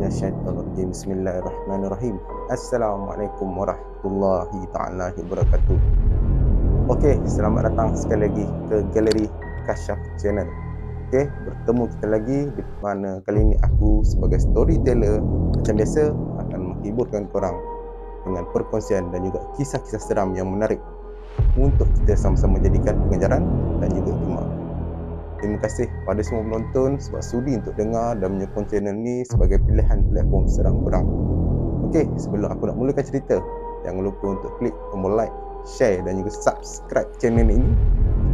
minasyaitonirrajim. Bismillahirrahmanirrahim. Assalamualaikum warahmatullahi ta'ala wabarakatuh. Okey, selamat datang sekali lagi ke Galeri Kasyaf Channel. Okey, bertemu kita lagi di mana kali ini aku sebagai storyteller macam biasa akan menghiburkan korang dengan perkongsian dan juga kisah-kisah seram yang menarik untuk kita sama-sama jadikan pengajaran dan juga hikmah. Terima kasih pada semua penonton sebab sudi untuk dengar dan menyokong channel ni sebagai pilihan platform seram korang. Okey, sebelum aku nak mulakan cerita, jangan lupa untuk klik tombol like, share dan juga subscribe channel ini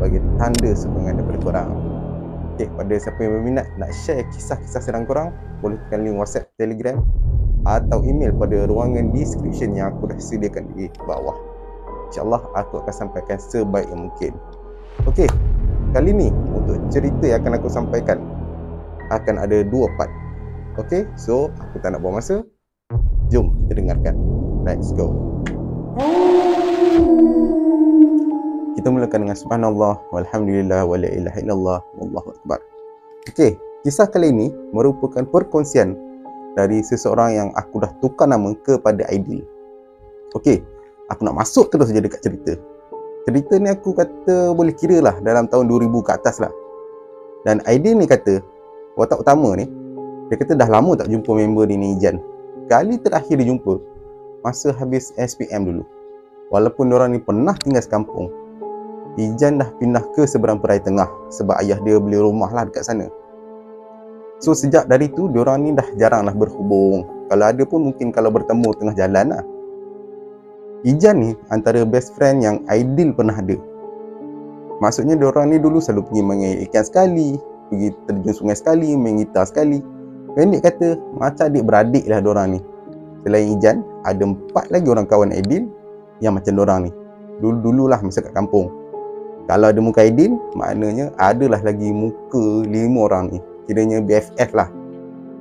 sebagai tanda sokongan daripada korang. Okey, pada siapa yang berminat nak share kisah-kisah seram korang, boleh tekan link WhatsApp, Telegram atau email pada ruangan description yang aku dah sediakan di bawah. InsyaAllah aku akan sampaikan sebaik yang mungkin. Okey, kali ni untuk cerita yang akan aku sampaikan akan ada 2 part. Okey, so aku tak nak buang masa. Jom kita dengarkan. Let's go. Kita mulakan dengan subhanallah walhamdulillah wala ilaha illallah wallahu akbar. Okey, kisah kali ini merupakan perkongsian dari seseorang yang aku dah tukar nama kepada Aidil. Okey, aku nak masuk terus saja dekat cerita. Cerita ni aku kata boleh kira lah dalam tahun 2000 ke atas lah. Dan Aidil ni kata, watak utama ni, dia kata dah lama tak jumpa member dia ni, Ijan. Kali terakhir dia jumpa masa habis SPM dulu. Walaupun diorang ni pernah tinggal sekampung, Ijan dah pindah ke seberang Perai Tengah sebab ayah dia beli rumah lah dekat sana. So sejak dari tu diorang ni dah jarang lah berhubung. Kalau ada pun mungkin kalau bertemu tengah jalan lah. Ijan ni antara best friend yang Aidil pernah ada. Maksudnya diorang ni dulu selalu pergi mengair ikan sekali, pergi terjun sungai sekali, main gitar sekali. Pendek kata macam adik-beradik lah diorang ni. Selain Ijan, ada 4 lagi orang kawan Aidil yang macam diorang ni. Dulu-dululah masa kat kampung. Kalau ada muka Aidil, maknanya adalah lagi muka 5 orang ni. Kiranya BFF lah.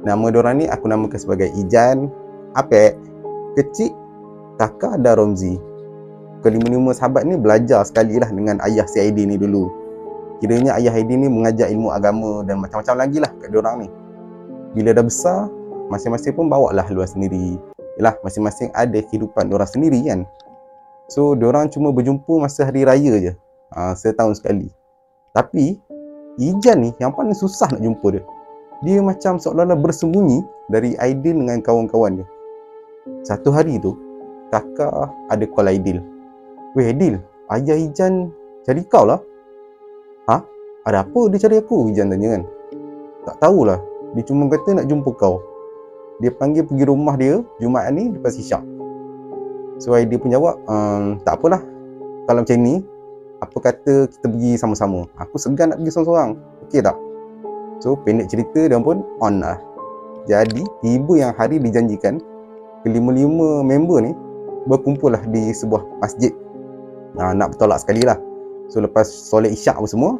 Nama diorang ni aku namakan sebagai Ijan, Apek, Kecik, Kakak dan Romzi. Kelima-lima sahabat ni belajar sekali lah dengan ayah si Aidil ni dulu. Kiranya ayah Aidil ni mengajar ilmu agama dan macam-macam lagi lah kat diorang ni. Bila dah besar, masing-masing pun bawa lah haluan sendiri. Yalah, masing-masing ada kehidupan diorang sendiri kan. So, diorang cuma berjumpa masa hari raya je. Setahun sekali. Tapi, Ijan ni yang paling susah nak jumpa dia. Dia macam seolah-olah bersembunyi dari Aidil dengan kawan-kawan dia. Satu hari tu, kakak ada call Aidil. Weh Aidil, ayah Ijan cari kau lah. Ha? Ada apa dia cari aku? Ijan tanya kan. Tak tahulah. Dia cuma kata nak jumpa kau. Dia panggil pergi rumah dia Jumaat ni lepas isyak. So Aidil pun jawab, tak apalah. Kalau macam ni, apa kata kita pergi sama-sama? Aku segan nak pergi seorang-seorang. Okey tak? So pendek cerita dia pun on lah. Jadi tiba yang hari dijanjikan, kelima-lima member ni berkumpul lah di sebuah masjid. Nak bertolak sekali lah. So lepas solat isyak apa semua,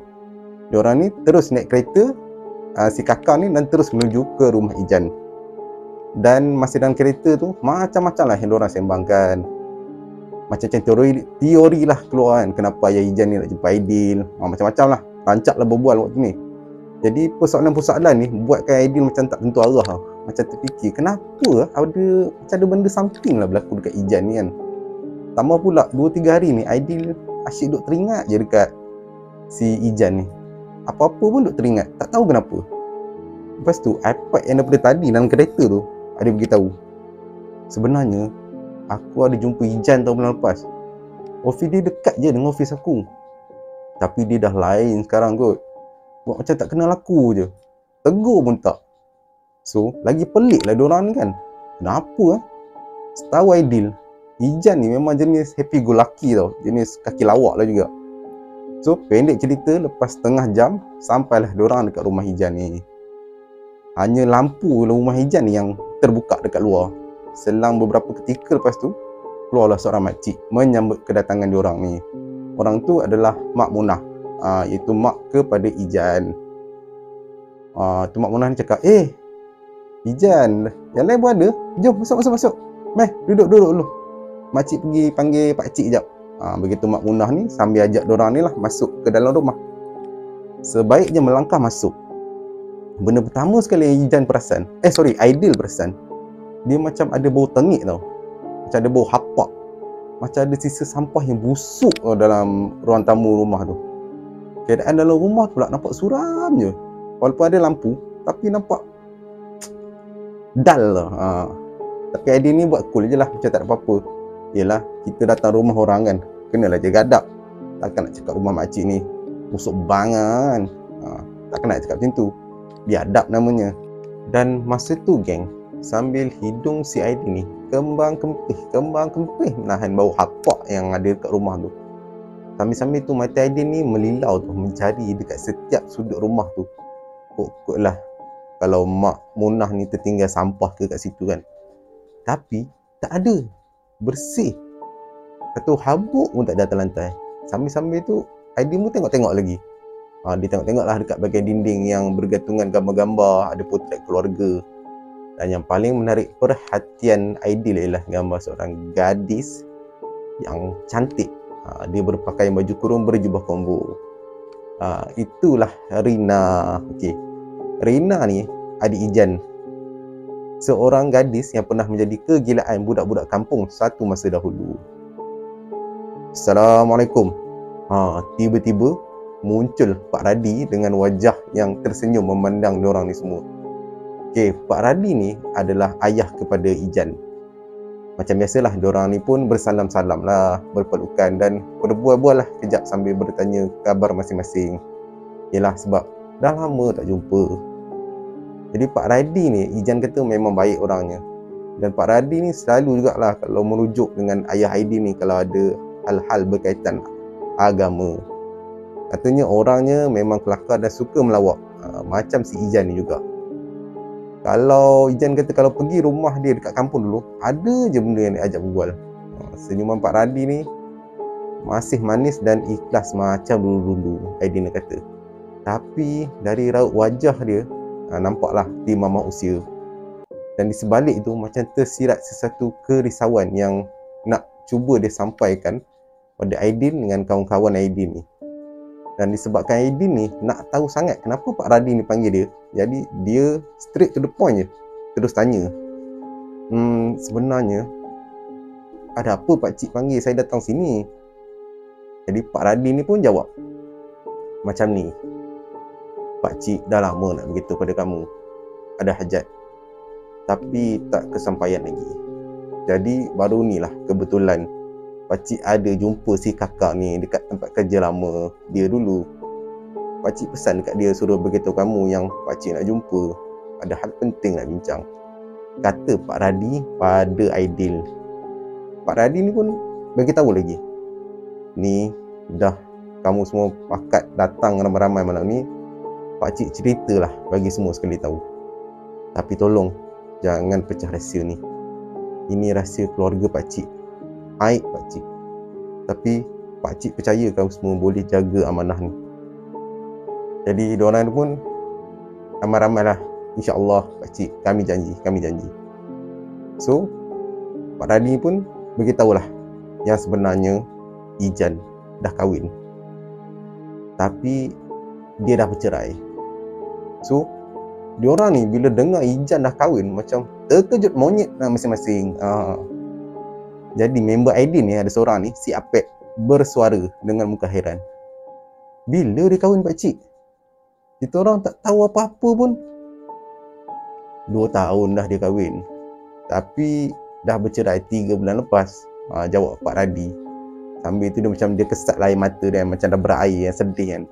diorang ni terus naik kereta, si kakak ni, dan terus menuju ke rumah Ijan. Dan masih dalam kereta tu, macam-macam lah yang diorang sembangkan. Macam-macam teori lah keluar kan, kenapa ayah Ijan ni nak jumpa Aidil. Macam-macam lah, rancak lah berbual waktu ni. Jadi persoalan-persoalan ni buatkan Aidil macam tak tentu arah lah. Macam terfikir, kenapa ada benda something lah berlaku dekat Ijan ni kan. Tambah pula 2-3 hari ni Aidil asyik duk teringat je dekat si Ijan ni. Apa-apa pun duk teringat, tak tahu kenapa. Lepas tu iPad yang daripada tadi dalam kereta tu ada beritahu, sebenarnya aku ada jumpa Ijan tahun bulan lepas. Office dia dekat je dengan office aku, tapi dia dah lain sekarang kot. Buat macam tak kenal aku je, tegur pun tak. So, lagi pelik lah diorang ni kan. Kenapa Setahu Aidil, Ijan ni memang jenis happy go lucky tau. Jenis kaki lawak lah juga. So, pendek cerita, lepas setengah jam sampailah diorang dekat rumah Ijan ni. Hanya lampu rumah Ijan ni yang terbuka dekat luar. Selang beberapa ketika lepas tu, keluarlah seorang makcik menyambut kedatangan diorang ni. Orang tu adalah Mak Munah, iaitu mak kepada Ijan. Tu Mak Munah ni cakap, Ijan, yang lain pun ada. Jom, masuk. Meh, duduk dulu. Makcik pergi panggil pakcik sekejap. Begitu Mak Munah ni sambil ajak diorang ni lah masuk ke dalam rumah. Sebaiknya melangkah masuk, benda pertama sekali yang Ijan perasan, Aidil perasan, dia macam ada bau tengik tau. Macam ada bau hapak. Macam ada sisa sampah yang busuk dalam ruang tamu rumah tu. Keadaan dalam rumah pula nampak suram je. Walaupun ada lampu, tapi nampak dull lah. Tapi idea ni buat cool je lah, macam tak ada apa-apa. Yelah, kita datang rumah orang kan, kenalah jaga adab. Takkan nak cakap rumah makcik ni busuk bangan. Takkan nak cakap macam tu. Biadab namanya. Dan masa tu geng, sambil hidung si Aidin ni kembang kempih menahan bau hapak yang ada dekat rumah tu. Sambil-sambil tu mata Aidin ni melilau tu, mencari dekat setiap sudut rumah tu. Kok lah kalau mak Munah ni tertinggal sampah ke kat situ kan. Tapi tak ada, bersih. Satu habuk pun tak ada atas lantai. Sambil-sambil tu Aidin pun tengok-tengok lagi. Dia tengok-tengok lah dekat bahagian dinding yang bergantungan gambar-gambar, ada potret keluarga. Dan yang paling menarik perhatian Aidil ialah gambar seorang gadis yang cantik. Dia berpakaian baju kurung berjubah combo. Itulah Rina. Okey. Rina ni adik Ijan. Seorang gadis yang pernah menjadi kegilaan budak-budak kampung satu masa dahulu. Assalamualaikum. Tiba-tiba muncul Pak Radi dengan wajah yang tersenyum memandang diorang ni semua. Okey, Pak Radi ni adalah ayah kepada Ijan. Macam biasalah, diorang ni pun bersalam-salam lah, berpelukan dan berbual-bual lah kejap sambil bertanya khabar masing-masing. Yelah, sebab dah lama tak jumpa. Jadi Pak Radi ni, Ijan kata memang baik orangnya. Dan Pak Radi ni selalu jugalah kalau merujuk dengan ayah Aidin ni kalau ada hal-hal berkaitan agama. Katanya orangnya memang kelakar dan suka melawak, macam si Ijan ni juga. Kalau Ijan kata kalau pergi rumah dia dekat kampung dulu, ada je benda yang dia ajak berbual. Senyuman Pak Radi ni masih manis dan ikhlas macam dulu-dulu, Aidin kata. Tapi dari raut wajah dia, nampaklah dia mamah usia. Dan di sebalik itu macam tersirat sesuatu kerisauan yang nak cuba dia sampaikan pada Aidin dengan kawan-kawan Aidin ni. Dan disebabkan Aidin ni nak tahu sangat kenapa Pak Radi ni panggil dia, jadi dia straight to the point je, terus tanya, sebenarnya ada apa pakcik panggil saya datang sini? Jadi Pak Radi ni pun jawab macam ni, pakcik dah lama nak beritahu pada kamu, ada hajat tapi tak kesampaian lagi. Jadi baru ni lah kebetulan pakcik ada jumpa si kakak ni dekat tempat kerja lama dia dulu. Pakcik pesan dekat dia suruh beritahu kamu yang pakcik nak jumpa, ada hal penting nak bincang, kata Pak Radi pada Aidil. Pak Radi ni pun beritahu lagi, ni dah kamu semua pakat datang ramai-ramai malam ni, pakcik ceritalah bagi semua sekali tahu. Tapi tolong jangan pecah rahsia ni. Ini rahsia keluarga pakcik, aib pakcik. Tapi pakcik percaya kamu semua boleh jaga amanah ni. Jadi diorang pun ramai-ramai lah, InsyaAllah pakcik, kami janji. So Pak Radi pun beritahulah yang sebenarnya Ijan dah kahwin, tapi dia dah bercerai. So diorang ni bila dengar Ijan dah kahwin macam terkejut monyet lah masing-masing. Jadi member Aidin ni ada seorang ni, si Apek, bersuara dengan muka heran. Bila dia kahwin pakcik? Kita orang tak tahu apa-apa pun. 2 tahun dah dia kahwin, tapi dah bercerai 3 bulan lepas, jawab Pak Radi. Sambil tu dia macam dia kesat air mata dia, macam dah berair yang sedih kan.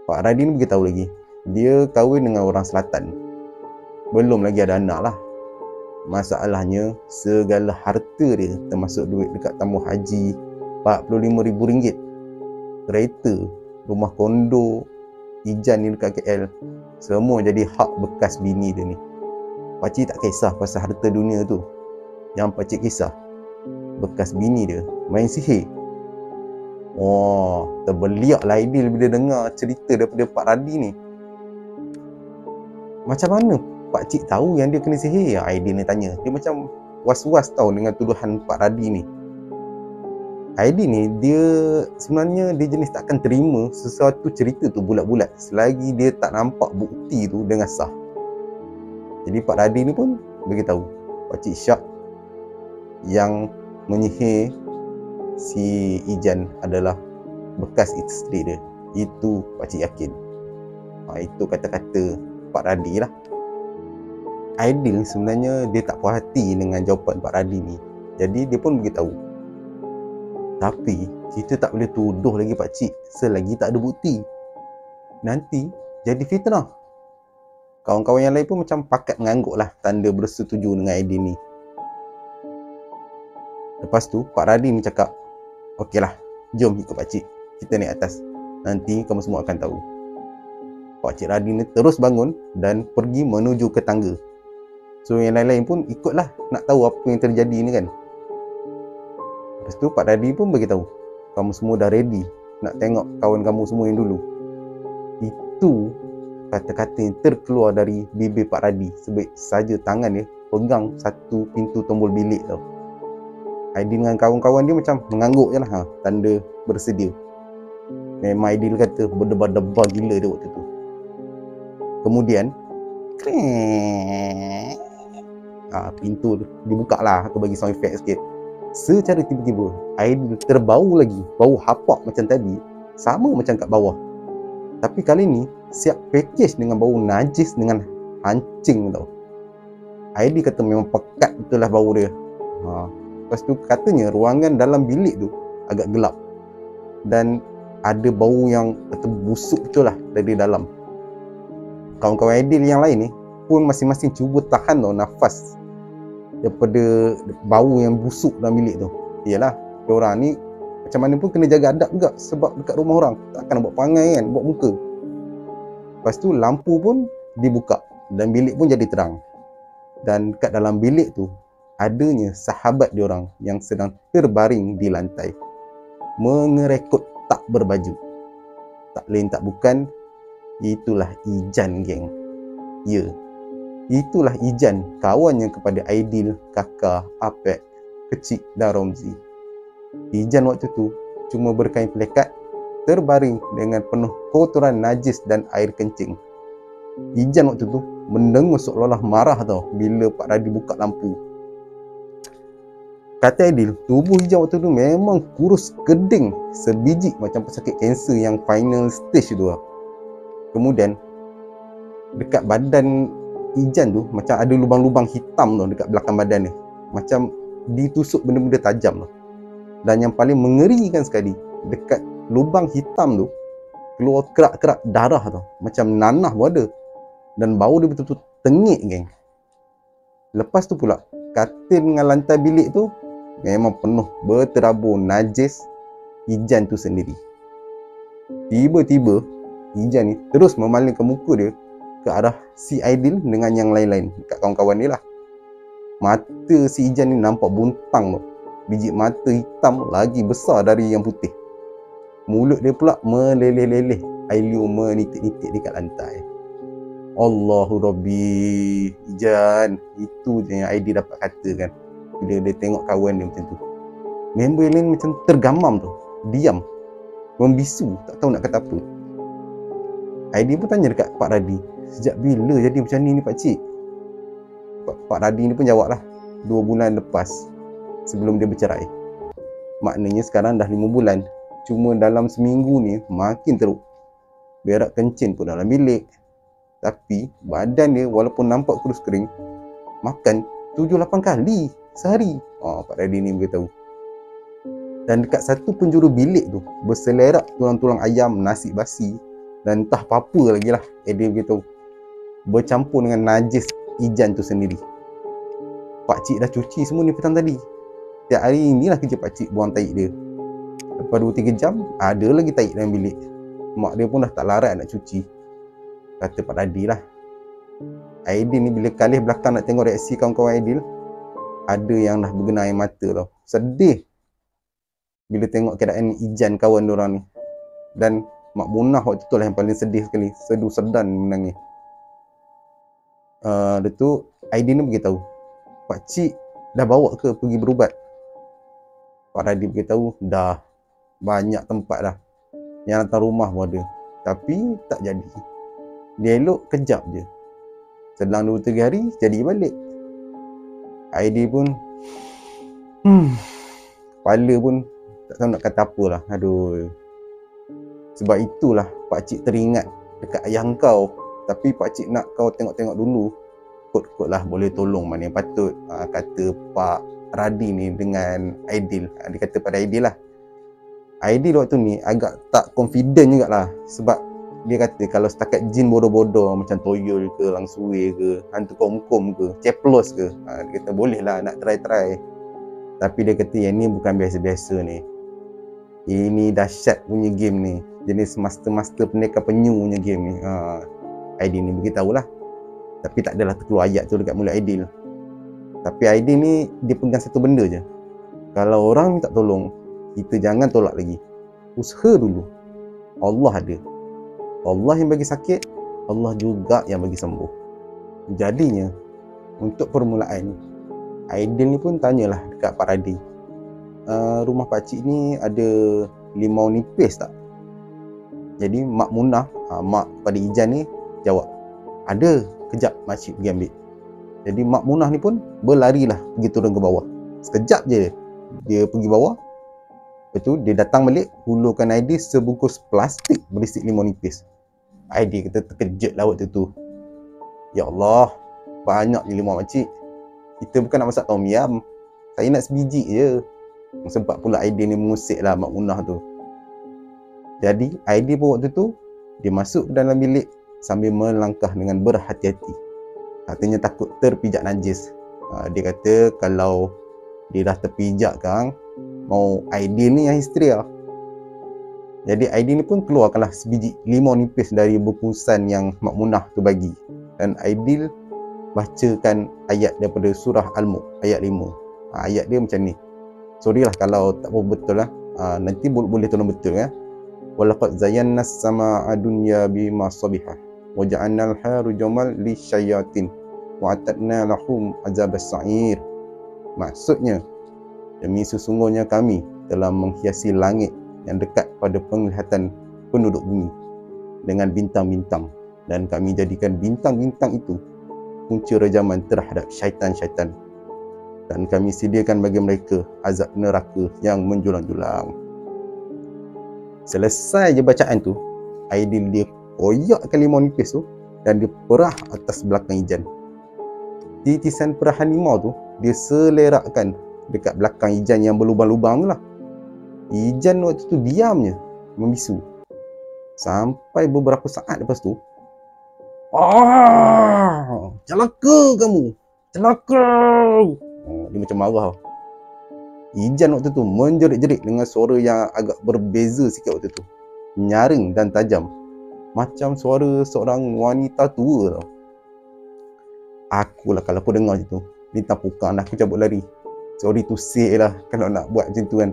Pak Radi ni beritahu lagi, dia kahwin dengan orang selatan, belum lagi ada anak lah. Masalahnya segala harta dia, termasuk duit dekat tamu haji RM45,000, kereta, rumah kondo Ijan ni dekat KL, semua jadi hak bekas bini dia ni. Pakcik tak kisah pasal harta dunia tu. Yang pakcik kisah, bekas bini dia main sihir. Terbeliak lah Aidil bila dengar cerita daripada Pak Radi ni. Macam mana pakcik tahu yang dia kena sihir? Aidil ni tanya. Dia macam was-was tau dengan tuduhan Pak Radi ni. Aidil ni dia sebenarnya dia jenis takkan terima sesuatu cerita tu bulat-bulat selagi dia tak nampak bukti tu dengan sah. Jadi Pak Radi ni pun beritahu Pakcik Syak yang menyihir si Ijan adalah bekas isteri dia. Itu Pakcik yakin. Itu kata-kata Pak Radi lah. Aidil sebenarnya dia tak puas hati dengan jawapan Pak Radi ni. Jadi dia pun beritahu, tapi kita tak boleh tuduh lagi Pakcik selagi tak ada bukti. Nanti jadi fitnah. Kawan-kawan yang lain pun macam pakat mengangguk lah tanda bersetuju dengan Aidil ni. Lepas tu Pak Radi ni cakap, okeylah, jom ikut Pakcik, kita naik atas, nanti kamu semua akan tahu. Pakcik Radi ni terus bangun dan pergi menuju ke tangga. So yang lain-lain pun ikutlah nak tahu apa yang terjadi ni kan. Lepas tu Pak Radi pun beritahu, kamu semua dah ready nak tengok kawan kamu semua yang dulu. Itu kata-kata yang terkeluar dari bibir Pak Radi sebab saja tangan dia pegang satu pintu tombol bilik tau. Aidil dengan kawan-kawan dia macam mengangguk je lah, tanda bersedia. Memang Aidil kata berdebar-debar gila dia waktu tu. Kemudian pintu dibuka lah. Aku bagi sound effect sikit. Secara tiba-tiba Aidil terbau lagi, bau hapak macam tadi, sama macam kat bawah, tapi kali ni siap package dengan bau najis dengan hancing tau. Aidil kata memang pekat betul lah bau dia. Lepas tu katanya ruangan dalam bilik tu agak gelap dan ada bau yang busuk betul lah dari dalam. Kawan-kawan Aidil yang lain ni pun masing-masing cuba tahan tau nafas daripada bau yang busuk dalam bilik tu. Yalah, diorang ni macam mana pun kena jaga adab juga sebab dekat rumah orang, takkan nak buat perangai kan, buat muka. Lepas tu lampu pun dibuka dan bilik pun jadi terang. Dan kat dalam bilik tu adanya sahabat diorang yang sedang terbaring di lantai, mengerekut tak berbaju. Tak lain tak bukan, itulah Ijan, geng. Ya, itulah Ijan, kawannya kepada Aidil, Kakak, Apek, Kecik dan Romzi. Ijan waktu tu cuma berkain pelekat, terbaring dengan penuh kotoran najis dan air kencing. Ijan waktu tu mendengus seolah-olah marah tau bila Pak Radi buka lampu. Kata Aidil, tubuh Ijan waktu tu memang kurus keding, sebiji macam pesakit kanser yang final stage tu lah. Kemudian dekat badan Ijan tu macam ada lubang-lubang hitam tu dekat belakang badan dia, macam ditusuk benda-benda tajam tu. Dan yang paling mengerikan sekali, dekat lubang hitam tu keluar kerak-kerak darah tu, macam nanah pun ada, dan bau dia betul-betul tengik, geng. Lepas tu pula katil dengan lantai bilik tu memang penuh berterabur najis Ijan tu sendiri. Tiba-tiba Ijan ni terus memalingkan muka dia ke arah si Aidil dengan yang lain-lain dekat kawan-kawan dia lah. Mata si Ijan ni nampak buntang tu, biji mata hitam lagi besar dari yang putih. Mulut dia pula meleleh-leleh, air liur menitik-nitik dekat lantai. Allahu Rabbi, Ijan, itu je yang Aidil dapat kata kan bila dia tengok kawan dia macam tu. Member yang lain macam tergamam tu, diam, membisu, tak tahu nak kata apa. Aidil pun tanya dekat Pak Radi, sejak bila jadi macam ni Pakcik? Pak Radi ni pun jawab lah, 2 bulan lepas sebelum dia bercerai. Maknanya sekarang dah 5 bulan. Cuma dalam seminggu ni makin teruk. Berak kencing pun dalam bilik. Tapi badan dia walaupun nampak kurus kering, makan 7-8 kali sehari. Pak Radi ni beritahu. Dan dekat satu penjuru bilik tu berselerak tulang-tulang ayam, nasi basi dan entah apa-apa lagi lah, dia beritahu, bercampur dengan najis Ijan tu sendiri. Pakcik dah cuci semua ni petang tadi. Tiap hari inilah kerja pakcik buang tahi dia. Lepas 2-3 jam ada lagi tahi dalam bilik. Mak dia pun dah tak larat nak cuci, kata Pak Radi lah. Aidil ni bila kali belakang nak tengok reaksi kawan-kawan Aidil, ada yang dah bergena air mata tau. Sedih bila tengok keadaan Ijan kawan diorang ni. Dan Mak Munah waktu tu lah yang paling sedih sekali, sedu sedan menangis. Dia tu Aidil ni beritahu, pakcik dah bawa ke pergi berubat? Pak Radi beritahu, dah, banyak tempat dah, yang datang rumah pun ada, tapi tak jadi. Dia elok kejap je. Selang 2-3 hari jadi balik. Aidil pun kepala pun tak tahu nak kata apa lah. Aduh. Sebab itulah pakcik teringat dekat ayah kau. Tapi pakcik nak kau tengok-tengok dulu. Kot-kot lah boleh tolong mana yang patut. Kata Pak Radi ni dengan Aidil. Dia kata pada Aidil lah. Aidil waktu ni agak tak confident jugalah. Sebab dia kata kalau setakat jin bodoh-bodoh macam toyol ke, langsui ke, hantu kom-kom ke, ceplos ke, dia kata boleh lah nak try-try. Tapi dia kata yang ni bukan biasa-biasa ni. Ini dahsyat punya game ni. Jenis master-master pendekar penyu punya game ni. Aidil ni beritahu lah. Tapi tak adalah terkeluar ayat tu dekat mulut Aidil. Tapi Aidil ni dia pegang satu benda je. Kalau orang minta tolong, kita jangan tolak lagi. Usaha dulu. Allah ada. Allah yang bagi sakit, Allah juga yang bagi sembuh. Jadinya, untuk permulaan, Aidil ni pun tanyalah dekat Pak Radi, rumah pakcik ni ada limau nipis tak? Jadi Mak Munah, mak pada Ijan ni jawab, ada. Kejap makcik pergi ambil. Jadi Mak Munah ni pun berlarilah pergi turun ke bawah. Sekejap je dia pergi bawah. Lepas tu dia datang balik, hulurkan Aidil sebungkus plastik berisi limau nipis. Aidil kata terkejut lah waktu tu. Ya Allah, banyak je limau makcik. Kita bukan nak masak tom yam. Saya nak sebiji je. Sebab pula Aidil ni mengusik lah Mak Munah tu. Jadi Aidil pun waktu tu, dia masuk ke dalam bilik sambil melangkah dengan berhati-hati. Katanya takut terpijak najis. Dia kata kalau dia dah terpijak kan, mau Aidil ni yang histeria. Jadi Aidil ni pun keluarkanlah sebiji limau nipis dari bungkusan yang Mak Munah tu bagi. Dan Aidil bacakan ayat daripada surah Al-Mulk, ayat 5. Ayat dia macam ni. Sorry lah kalau tak betul lah. Nanti boleh tolong betul ya. Walaqad zayyana as-samaa'a dunya bima sabihah wa ja'alna al-harujamal lisyayatin wa atadna lahum azabas sa'ir. Maksudnya, demi sesungguhnya kami telah menghiasi langit yang dekat pada penglihatan penduduk bumi dengan bintang-bintang, dan kami jadikan bintang-bintang itu punca rejaman terhadap syaitan-syaitan, dan kami sediakan bagi mereka azab neraka yang menjulang-julang. Selesai je bacaan tu, Aidil dia koyakkan limau nipis tu dan dia perah atas belakang Ijan. Titisan perahan limau tu dia selerakkan dekat belakang Ijan yang berlubang-lubang tu lah. Ijan waktu tu diamnya membisu. Sampai beberapa saat lepas tu, celaka kamu, celaka. Dia macam marah. Ijan waktu tu menjerit-jerit dengan suara yang agak berbeza sikit waktu tu. Nyaring dan tajam. Macam suara seorang wanita tua tau. Akulah kalau aku dengar macam tu, bintang pukang dah aku cabut lari. Sorry to say lah kalau nak buat macam tu kan.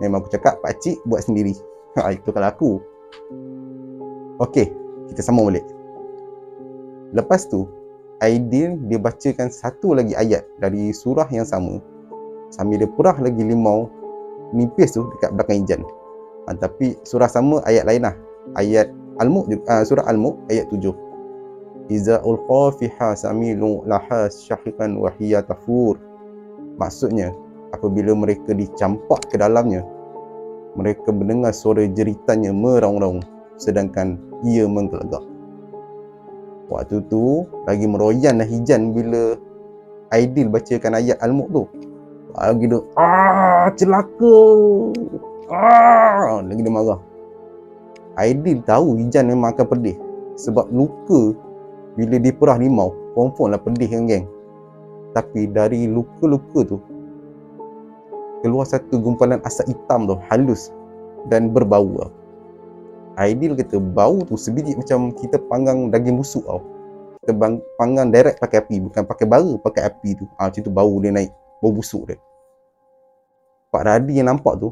Memang aku cakap pakcik buat sendiri. Itu kalau aku. Okey, kita sambung balik. Lepas tu, Aidil dia bacakan satu lagi ayat dari surah yang sama sambil dia perah lagi limau nipis tu dekat belakang Ijan. Tapi surah sama, ayat lain lah. Ayat Al-Mulk, surah Al-Mulk ayat 7. Iza ulqa fiha samilu laha syahiqan wa hiya tafur. Maksudnya, apabila mereka dicampak ke dalamnya, mereka mendengar suara jeritannya meraung-raung sedangkan ia menggelegak. Waktu tu lagi meroyan dah Ijan bila Aidil bacakan ayat Al-Mulk tu. Lagi dia celaka. Lagi dia marah. Aidil tahu Ijan memang akan pedih. Sebab luka bila diperah limau, confirm lah pedih kan geng. Tapi dari luka-luka tu keluar satu gumpalan asap hitam tu, halus dan berbau tau. Aidil kata bau tu sebiji macam kita panggang daging busuk tau. Kita panggang direct pakai api, bukan pakai bara, pakai api tu. Macam tu bau dia naik, bau busuk dia. Pak Radi yang nampak tu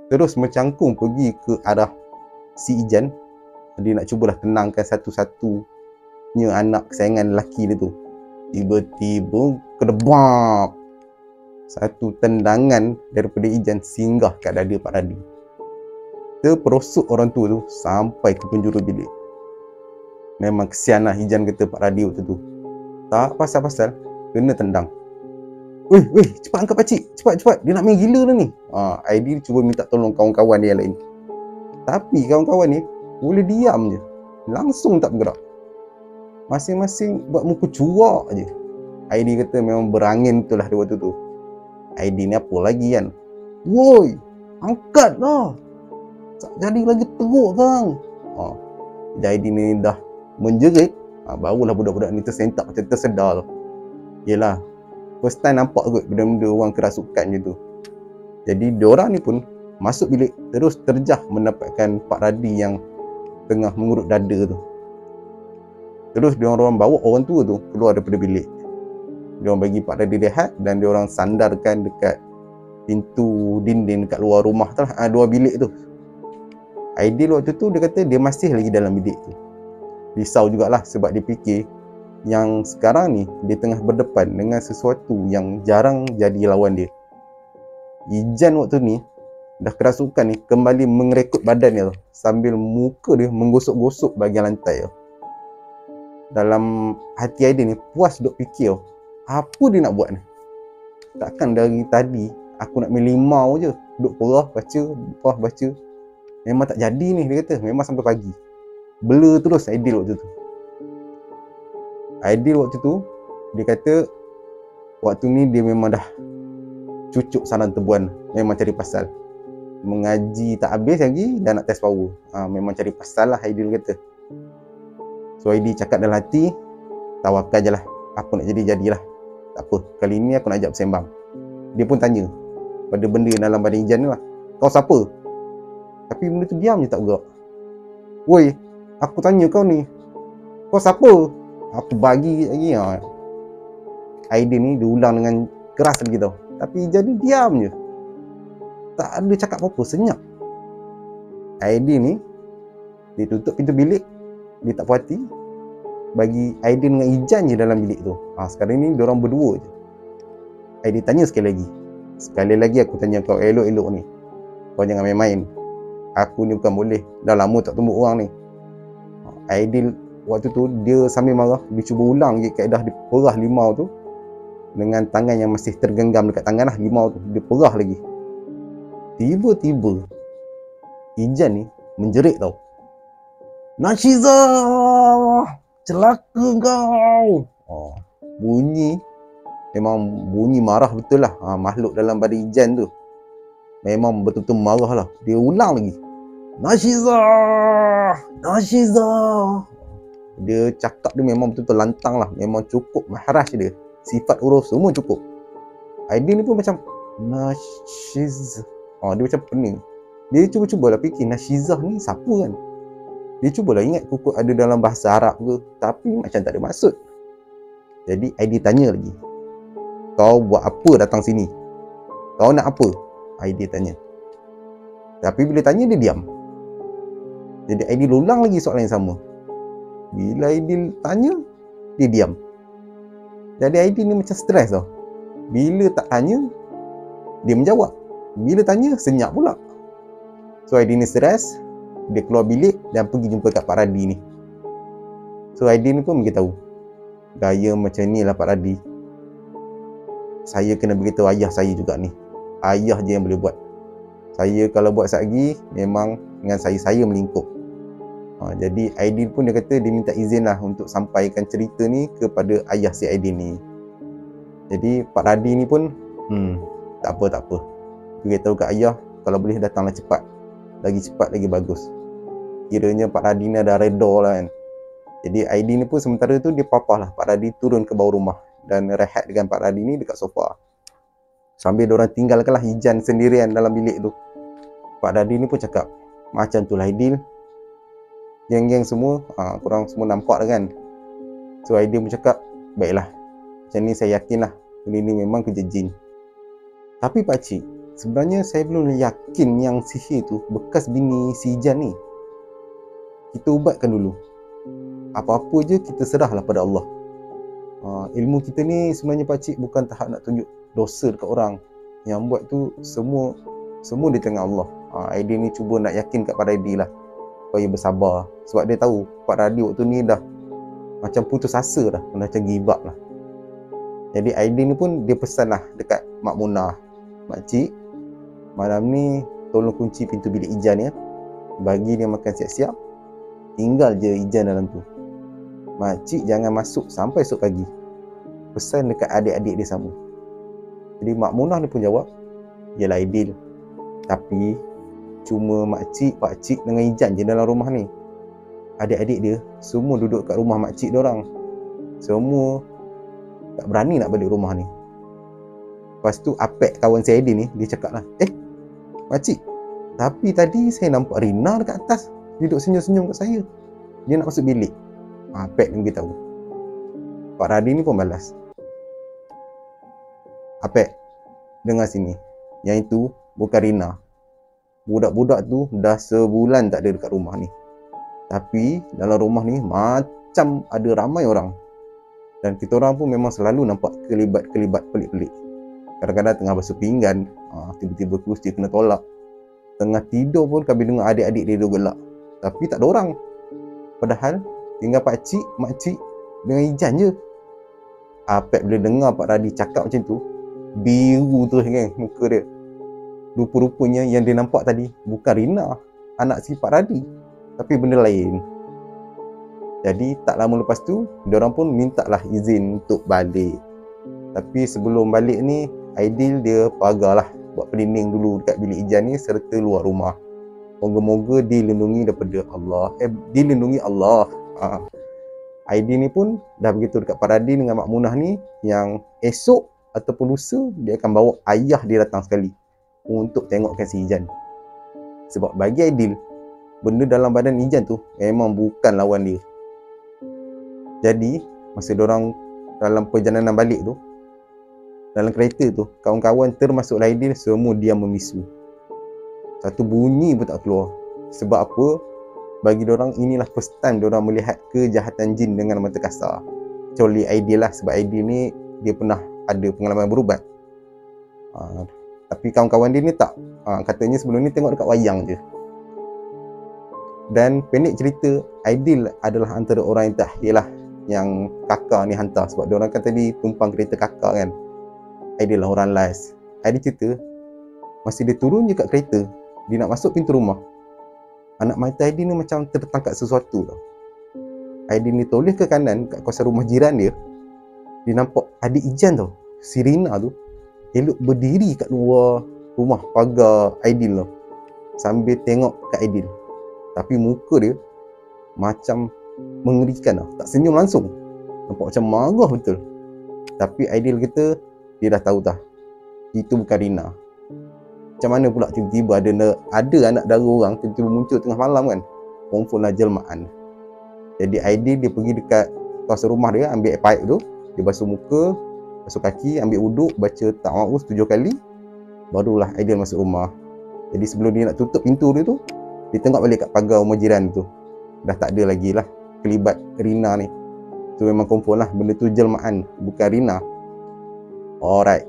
terus mencangkung pergi ke arah si Ijan. Dia nak cubalah tenangkan satu-satunya anak kesayangan lelaki dia tu. Tiba-tiba kedebap, satu tendangan daripada Ijan singgah kat dada Pak Radi. Terperosok orang tua tu sampai ke penjuru bilik. Memang kesian lah Ijan, kata Pak Radi waktu tu. Tak pasal-pasal kena tendang. Weh, cepat angkat pakcik. Cepat. Dia nak main gila dah ni. Aidil cuba minta tolong kawan-kawan dia yang lain. Tapi kawan-kawan ni boleh diam je. Langsung tak bergerak. Masing-masing buat muka cuak je. Aidil kata memang berangin betul lah dia waktu tu. Aidil ni apa lagi kan? Woi, angkat lah. Tak jadi lagi teruk kang. Jadi Aidil ni dah menjerit. Barulah budak-budak ni tersentak macam tersedar. Yelah, first time nampak kot benda-benda orang kerasukan je tu. Jadi diorang ni pun masuk bilik, terus terjah mendapatkan Pak Radi yang tengah mengurut dada tu. Terus diorang bawa orang tua tu keluar daripada bilik. Diorang bagi Pak Radi rehat dan diorang sandarkan dekat pintu dinding dekat luar rumah tu lah, dua bilik tu. Aidil waktu tu dia kata dia masih lagi dalam bilik tu. Risau jugalah sebab dia fikir yang sekarang ni dia tengah berdepan dengan sesuatu yang jarang jadi lawan dia. Ijan waktu ni dah kerasukan ni kembali mengerekut badan dia tu, sambil muka dia menggosok-gosok bahagian lantai tu. Dalam hati Aidil ni puas duk fikir apa dia nak buat ni. Takkan dari tadi aku nak main limau je, duk perah baca. Memang tak jadi ni, dia kata. Memang sampai pagi. Blur terus Aidil waktu tu. Aidil waktu tu dia kata waktu ni dia memang dah cucuk sarang tebuan. Memang cari pasal. Mengaji tak habis lagi dah nak test power. Memang cari pasal lah Aidil kata. So Aidil cakap dalam hati, tawakal je lah. Apa nak jadi-jadilah. Tak apa, kali ni aku nak ajak bersembang. Dia pun tanya pada benda dalam badan Ijan ni lah, kau siapa? Tapi benda tu diam je tak bergerak. Woi, aku tanya kau ni, kau siapa? Aku bagi lagi. Aidil ni diulang dengan keras lagi tau. Tapi Ijan ni diam je. Tak ada cakap apa-apa, senyap. Aidil ni dia tutup pintu bilik. Dia tak puas hati, bagi Aidil dengan Ijan je dalam bilik tu. Sekarang ni diorang berdua je. Aidil tanya sekali lagi aku tanya kau elok-elok ni, kau jangan main-main. Aku ni bukan boleh, dah lama tak tumbuk orang ni. Aidil waktu tu dia sambil marah, dia cuba ulang je kaedah dia perah limau tu dengan tangan yang masih tergenggam dekat tangan lah limau tu. Dia perah lagi. Tiba-tiba Ijan ni menjerit tau, Nashiza, celaka kau. Bunyi memang bunyi marah betul lah. Makhluk dalam badan Ijan tu memang betul-betul marah lah. Dia ulang lagi, Nashiza. Dia cakap dia memang betul-betul lantang lah. Memang cukup mahras dia. Sifat huruf semua cukup. Aidil ni pun macam Nashiza. Dia macam pening. Dia cuba-cubalah fikir Nashiza ni siapa kan. Dia cubalah ingat kukuk ada dalam bahasa Arab ke, tapi macam tak ada maksud. Jadi Aidil tanya lagi, kau buat apa datang sini? Kau nak apa? Aidil tanya. Tapi bila tanya dia diam. Jadi Aidil ulang lagi soalan yang sama. Bila Aidil tanya, dia diam. Jadi Aidil ni macam stres tau. Bila tak tanya, dia menjawab. Bila tanya, senyap pula. So Aidil ni stres. Dia keluar bilik dan pergi jumpa kat Pak Radi ni. So Aidil ni pun beritahu, gaya macam ni lah Pak Radi, saya kena beritahu ayah saya juga ni. Ayah je yang boleh buat. Saya kalau buat lagi, memang dengan saya melingkup. Jadi Aidil pun dia kata dia minta izin lah untuk sampaikan cerita ni kepada ayah si Aidil ni. Jadi Pak Radi ni pun tak apa. Dia beritahu kat ayah, kalau boleh datanglah cepat. Lagi cepat lagi bagus. Kiranya Pak Radi ni ada redha lah kan. Jadi Aidil ni pun sementara tu dia papah lah Pak Radi turun ke bawah rumah dan rehat dengan Pak Radi ni dekat sofa. Sambil diorang tinggalkanlah Ijan sendirian dalam bilik tu. Pak Radi ni pun cakap, macam tu lah Aidil, geng-geng semua, korang semua nampak dah kan. So Aidil pun cakap, baiklah, macam ni saya yakin lah benda ni memang kerja jin. Tapi pakcik, sebenarnya saya belum yakin yang sihir tu bekas bini si Ijan ni. Kita ubatkan dulu. Apa-apa je kita serahlah pada Allah. Ilmu kita ni sebenarnya pakcik bukan tahap nak tunjuk dosa dekat orang. Yang buat tu semua di tangan Allah. Aidil ni cuba nak yakin kat Pak Radi lah supaya bersabar. Sebab dia tahu Pak Radi waktu ni dah macam putus asa dah, macam give up lah. Jadi Aidil ni pun dia pesan lah dekat Mak Munah, makcik, malam ni tolong kunci pintu bilik Ijan ya, bagi dia makan siap-siap, tinggal je Ijan dalam tu. Makcik jangan masuk sampai esok pagi, pesan dekat adik-adik dia sama. Jadi Mak Munah ni pun jawab, yalah Aidil, tapi cuma makcik, pakcik dengan Ijan je dalam rumah ni. Adik-adik dia semua duduk kat rumah makcik dia orang. Semua tak berani nak balik rumah ni. Lepas tu Apek kawan saya Aidil ni, dia cakap lah, makcik, tapi tadi saya nampak Rina dekat atas, duduk senyum-senyum kat saya. Dia nak masuk bilik. Apek ni beritahu. Pak Radin ni pun balas, Apek, dengar sini, yang itu bukan Rina. Budak-budak tu dah sebulan tak ada dekat rumah ni. Tapi dalam rumah ni macam ada ramai orang. Dan kita orang pun memang selalu nampak kelibat-kelibat pelik-pelik. Kadang-kadang tengah basuh pinggan, tiba-tiba kerusi kena tolak. Tengah tidur pun kami dengar adik-adik dia gelak. Tapi tak ada orang. Padahal tinggal pakcik, makcik dengan Ijan je. Apek bila dengar Pak Radi cakap macam tu, biru terus kan muka dia. Rupa-rupanya yang dia nampak tadi bukan Rina, anak si Pak Radi, tapi benda lain. Jadi tak lama lepas tu, diorang pun mintalah izin untuk balik. Tapi sebelum balik ni, Aidil dia pagarlah buat pelinding dulu dekat bilik Ijan ni serta luar rumah. Moga-moga dilindungi daripada Allah. Dilindungi Allah. Aidil ni pun dah begitu dekat Pak Radi dengan Mak Munah ni, yang esok ataupun lusa dia akan bawa ayah dia datang sekali untuk tengokkan si Ijan. Sebab bagi Aidil, benda dalam badan Ijan tu memang bukan lawan dia. Jadi masa diorang dalam perjalanan balik tu, dalam kereta tu, kawan-kawan termasuk Aidil semua diam memisu. Satu bunyi pun tak keluar. Sebab apa? Bagi diorang inilah first time diorang melihat kejahatan jin dengan mata kasar. Kecuali Aidil lah, sebab Aidil ni dia pernah ada pengalaman berubat. Tapi kawan-kawan dia ni tak. Katanya sebelum ni tengok dekat wayang je. Dan pendek cerita, Aidil adalah antara orang yang tahlil lah yang kakak ni hantar. Sebab diorang kan tadi tumpang kereta kakak kan. Aidil lah orang last. Aidil cerita, masa dia turun je kat kereta, dia nak masuk pintu rumah, anak mata Aidil ni macam tertangkap sesuatu tau. Aidil ni toleh ke kanan kat kawasan rumah jiran dia. Dia nampak adik Ijan tau, si Rina tu, elok berdiri kat luar rumah pagar Aidil tau, sambil tengok kat Aidil. Tapi muka dia macam mengerikan tau, tak senyum langsung, nampak macam marah betul. Tapi Aidil kata dia dah tahu dah, itu bukan Rina. Macam mana pula tiba-tiba ada anak dara orang tiba-tiba muncul tengah malam kan? Confirm lah jelmaan. Jadi Aidil dia pergi dekat kawasan rumah dia, ambil air pipe tu, dia basuh muka, basuh kaki, ambil wuduk, baca ta'awuz 7 kali, barulah Aidil masuk rumah. Jadi sebelum dia nak tutup pintu dia tu, dia tengok balik kat pagar rumah jiran tu, dah tak ada lagi lah kelibat Rina ni. Tu memang confirm lah benda tu jelmaan, bukan Rina. Alright.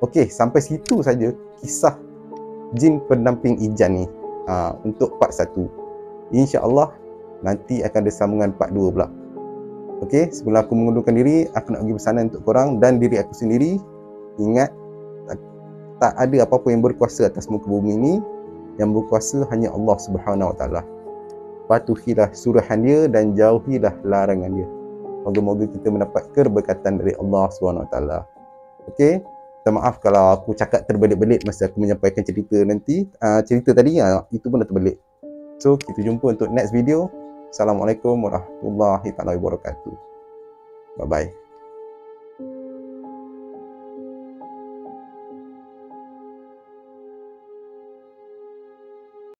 Okey, sampai situ saja kisah jin pendamping Ijan ni untuk part 1. InsyaAllah nanti akan ada sambungan part 2 pula. Okey, sebelum aku mengundurkan diri, aku nak bagi pesanan untuk korang dan diri aku sendiri. Ingat, tak ada apa-apa yang berkuasa atas muka bumi ini. Yang berkuasa hanya Allah Subhanahu Wa Taala. Patuhilah suruhan dia dan jauhilah larangan dia. Moga-moga kita mendapat keberkatan dari Allah Subhanahu Wa Taala. Okey, minta maaf kalau aku cakap terbelit-belit masa aku menyampaikan cerita nanti. Cerita tadi itu pun dah terbelit. So, kita jumpa untuk next video. Assalamualaikum warahmatullahi wabarakatuh. Bye-bye.